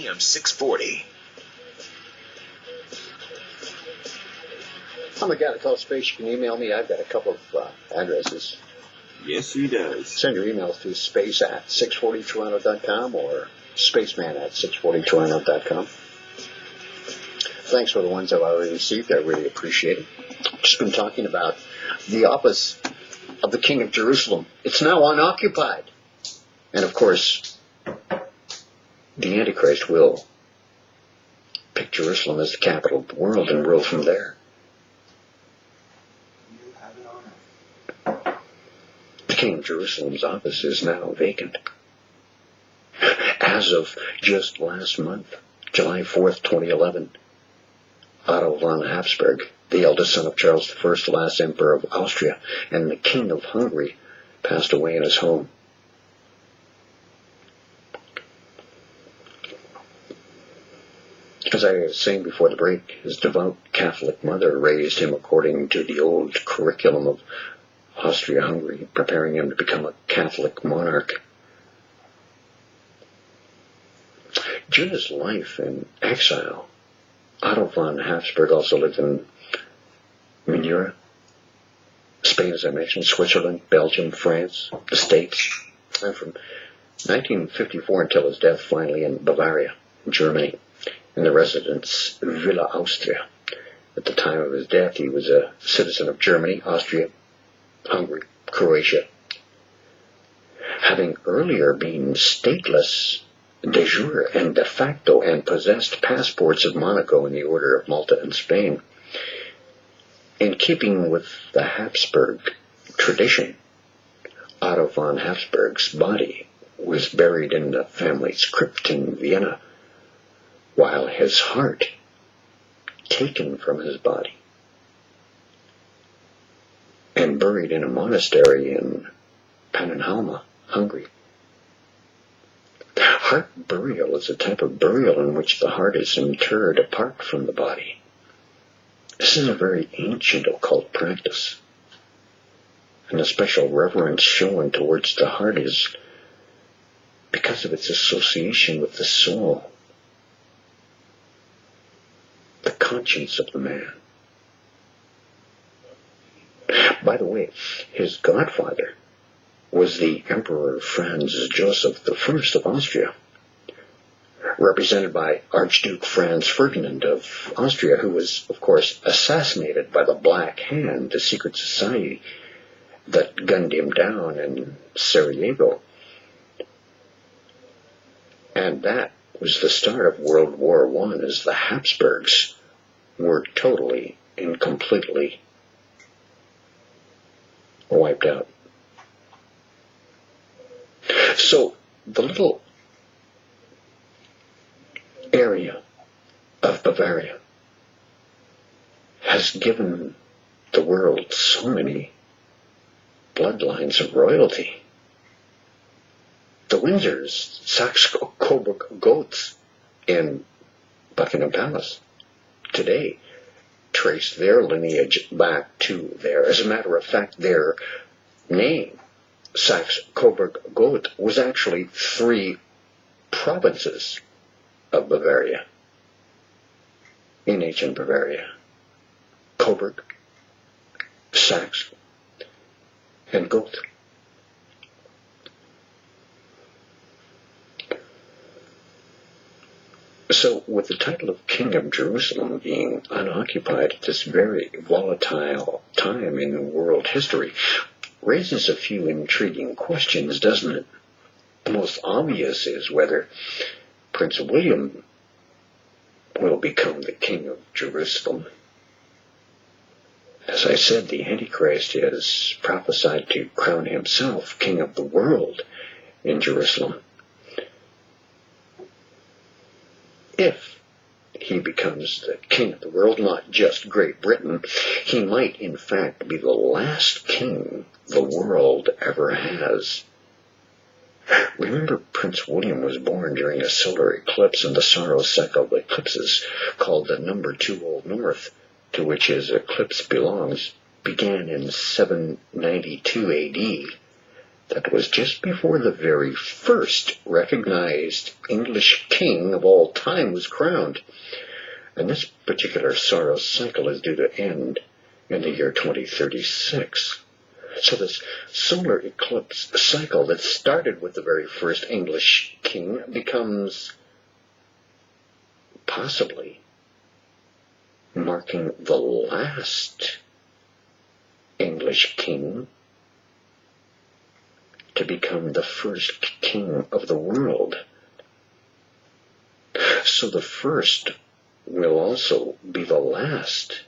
AM 640. I'm a guy that calls Space. You can email me. I've got a couple of addresses. Yes, he does. Send your emails to space@640toronto.com or spaceman@640toronto.com. Thanks for the ones I've already received. I really appreciate it. Just been talking about the office of the King of Jerusalem. It's now unoccupied. And of course, the Antichrist will pick Jerusalem as the capital of the world and rule from there. The King of Jerusalem's office is now vacant. As of just last month, July 4th, 2011, Otto von Habsburg, the eldest son of Charles I, the last emperor of Austria, and the King of Hungary, passed away in his home. As I was saying before the break, his devout Catholic mother raised him according to the old curriculum of Austria-Hungary, preparing him to become a Catholic monarch. During his life in exile, Otto von Habsburg also lived in Manila, Spain, as I mentioned, Switzerland, Belgium, France, the States, and from 1954 until his death finally in Bavaria, Germany, in the residence Villa Austria. At the time of his death, he was a citizen of Germany, Austria, Hungary, Croatia, having earlier been stateless de jure and de facto and possessed passports of Monaco and the Order of Malta and Spain. In keeping with the Habsburg tradition, Otto von Habsburg's body was buried in the family's crypt in Vienna, while his heart, taken from his body and buried in a monastery in Pannonhalma, Hungary. Heart burial is a type of burial in which the heart is interred apart from the body. This is a very ancient occult practice, and the special reverence shown towards the heart is because of its association with the soul, the conscience of the man. By the way, his godfather was the Emperor Franz Joseph I of Austria, represented by Archduke Franz Ferdinand of Austria, who was, of course, assassinated by the Black Hand, the secret society that gunned him down in Sarajevo. And that was the start of World War I, as the Habsburgs were totally and completely wiped out. So the little area of Bavaria has given the world so many bloodlines of royalty. The Windsors, Saxe-Coburg Goths in Buckingham Palace today trace their lineage back to there. As a matter of fact, their name, Saxe-Coburg Gotha, was actually 3 provinces of Bavaria in ancient Bavaria: Coburg, Saxe, and Gotha. So, with the title of King of Jerusalem being unoccupied at this very volatile time in world history, raises a few intriguing questions, doesn't it? The most obvious is whether Prince William will become the King of Jerusalem. As I said, the Antichrist is prophesied to crown himself King of the world in Jerusalem. If he becomes the king of the world, not just Great Britain, he might in fact be the last king the world ever has. Remember, Prince William was born during a solar eclipse, and the sorrow cycle of eclipses, called the number 2 Old North, to which his eclipse belongs, began in 792 AD that was just before the very first recognized English king of all time was crowned. And this particular Saros cycle is due to end in the year 2036. So this solar eclipse cycle that started with the very first English king becomes possibly marking the last English king to become the first king of the world. So the first will also be the last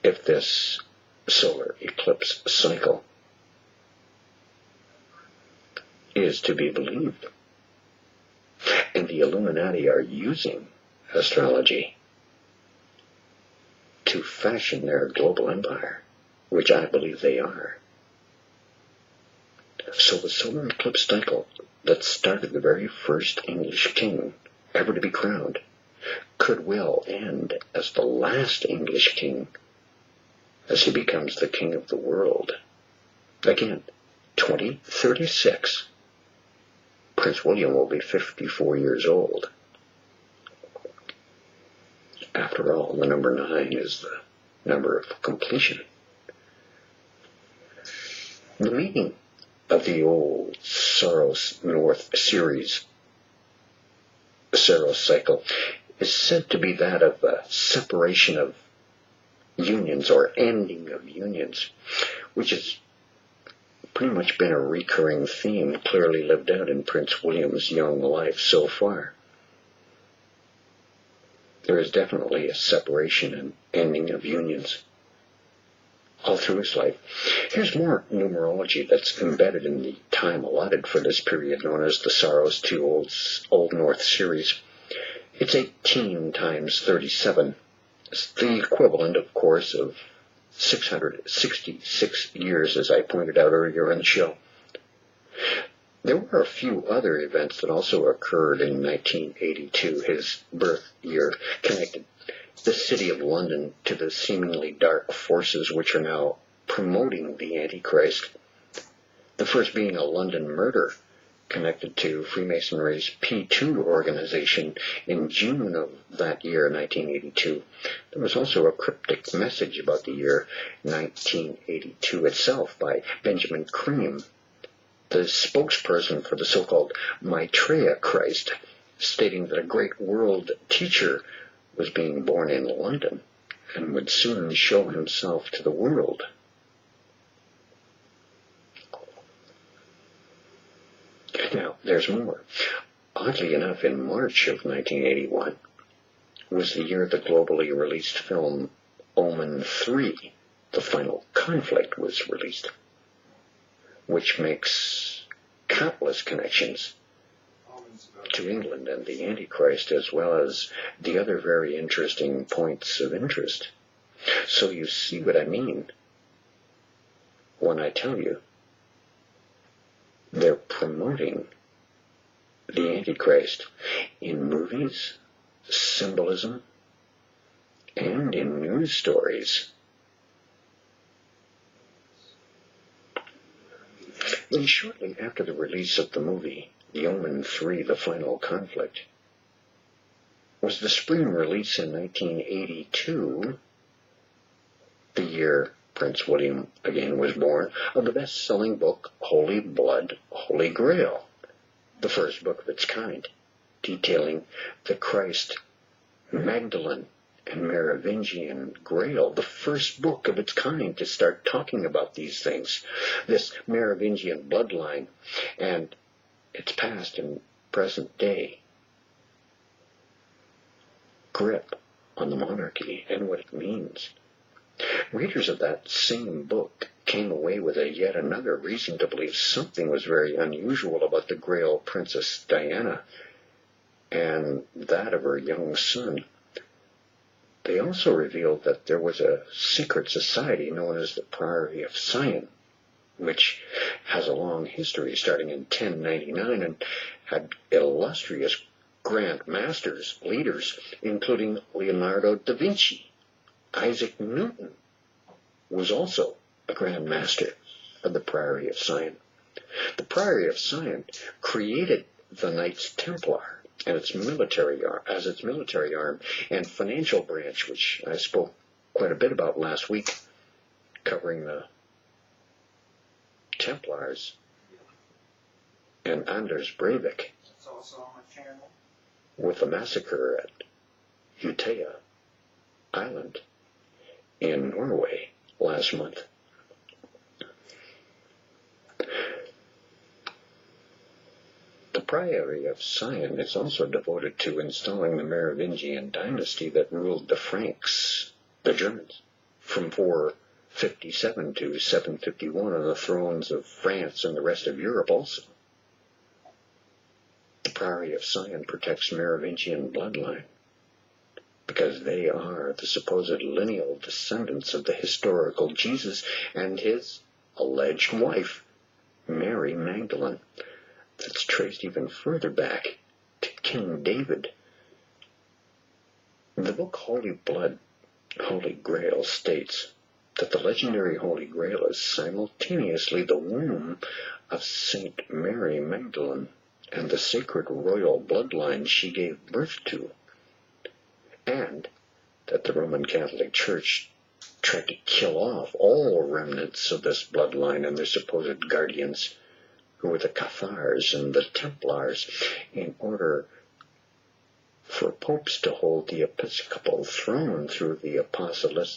if this solar eclipse cycle is to be believed. And the Illuminati are using astrology to fashion their global empire, which I believe they are. So the solar eclipse cycle that started the very first English king ever to be crowned could well end as the last English king as he becomes the king of the world. Again, 2036. Prince William will be 54 years old. After all, the number 9 is the number of completion. The meaning of the old Saros North series, Saros cycle, is said to be that of a separation of unions or ending of unions, which has pretty much been a recurring theme clearly lived out in Prince William's young life so far. There is definitely a separation and ending of unions all through his life. Here's more numerology that's embedded in the time allotted for this period, known as the Saros II Old North series. It's 18 times 37. It's the equivalent, of course, of 666 years, as I pointed out earlier in the show. There were a few other events that also occurred in 1982, his birth year, connected the city of London to the seemingly dark forces which are now promoting the Antichrist. The first being a London murder connected to Freemasonry's P2 organization in June of that year, 1982. There was also a cryptic message about the year 1982 itself by Benjamin Cream, the spokesperson for the so-called Maitreya Christ, stating that a great world teacher was being born in London and would soon show himself to the world. Now, there's more. Oddly enough, in March of 1981 was the year the globally released film Omen 3, The Final Conflict, was released, which makes countless connections to England and the Antichrist, as well as the other very interesting points of interest. So you see what I mean when I tell you they're promoting the Antichrist in movies, symbolism, and in news stories. And shortly after the release of the movie, The Omen 3, The Final Conflict, was the spring release in 1982, the year Prince William again was born, of the best-selling book Holy Blood, Holy Grail, the first book of its kind, detailing the Christ, Magdalene, and Merovingian Grail, the first book of its kind to start talking about these things, this Merovingian bloodline and its past and present day grip on the monarchy and what it means. Readers of that same book came away with yet another reason to believe something was very unusual about the Grail Princess Diana and that of her young son. They also revealed that there was a secret society known as the Priory of Sion, which has a long history starting in 1099 and had illustrious Grand Masters, leaders, including Leonardo da Vinci. Isaac Newton was also a Grand Master. of the Priory of Sion. The Priory of Sion created the Knights Templar and its military arm and financial branch, which I spoke quite a bit about last week, covering the Templars and Anders Breivik. It's also on my channel. With the massacre at Utøya Island in Norway last month. The Priory of Sion is also devoted to installing the Merovingian dynasty that ruled the Franks, the Germans, from 457 to 751 on the thrones of France and the rest of Europe also. The Priory of Sion protects Merovingian bloodline because they are the supposed lineal descendants of the historical Jesus and his alleged wife, Mary Magdalene. That's traced even further back to King David. The book Holy Blood, Holy Grail states that the legendary Holy Grail is simultaneously the womb of Saint Mary Magdalene and the sacred royal bloodline she gave birth to, and that the Roman Catholic Church tried to kill off all remnants of this bloodline and their supposed guardians, who were the Cathars and the Templars, in order for popes to hold the episcopal throne through the apostolic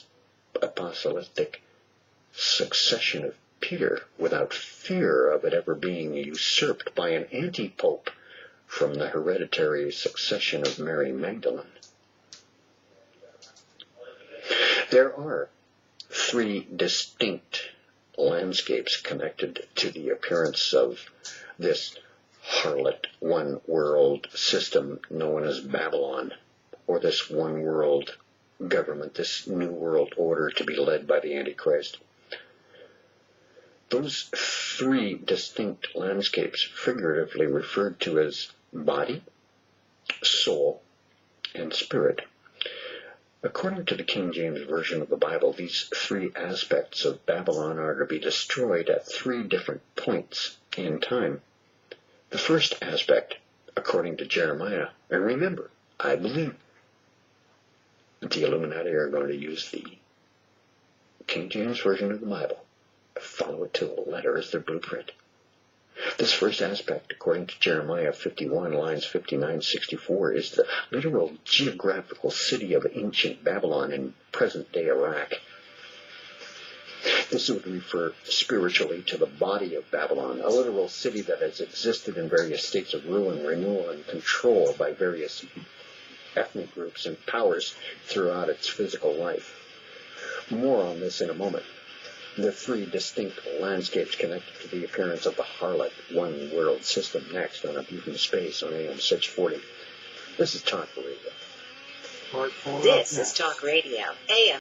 succession of Peter without fear of it ever being usurped by an anti-pope from the hereditary succession of Mary Magdalene. There are three distinct landscapes connected to the appearance of this harlot one-world system known as Babylon, or this one-world government, this new world order to be led by the Antichrist. Those three distinct landscapes, figuratively referred to as body, soul, and spirit. According to the King James Version of the Bible, these three aspects of Babylon are to be destroyed at three different points in time. The first aspect, according to Jeremiah, and remember, I believe the Illuminati are going to use the King James Version of the Bible, follow it to the letter as their blueprint. This first aspect, according to Jeremiah 51, lines 59-64, is the literal geographical city of ancient Babylon in present-day Iraq. This would refer spiritually to the body of Babylon, a literal city that has existed in various states of ruin, renewal, and control by various ethnic groups and powers throughout its physical life. More on this in a moment. The three distinct landscapes connected to the appearance of the harlot one-world system next on A View from Space on AM 640. This is Talk Radio. This is Talk Radio, AM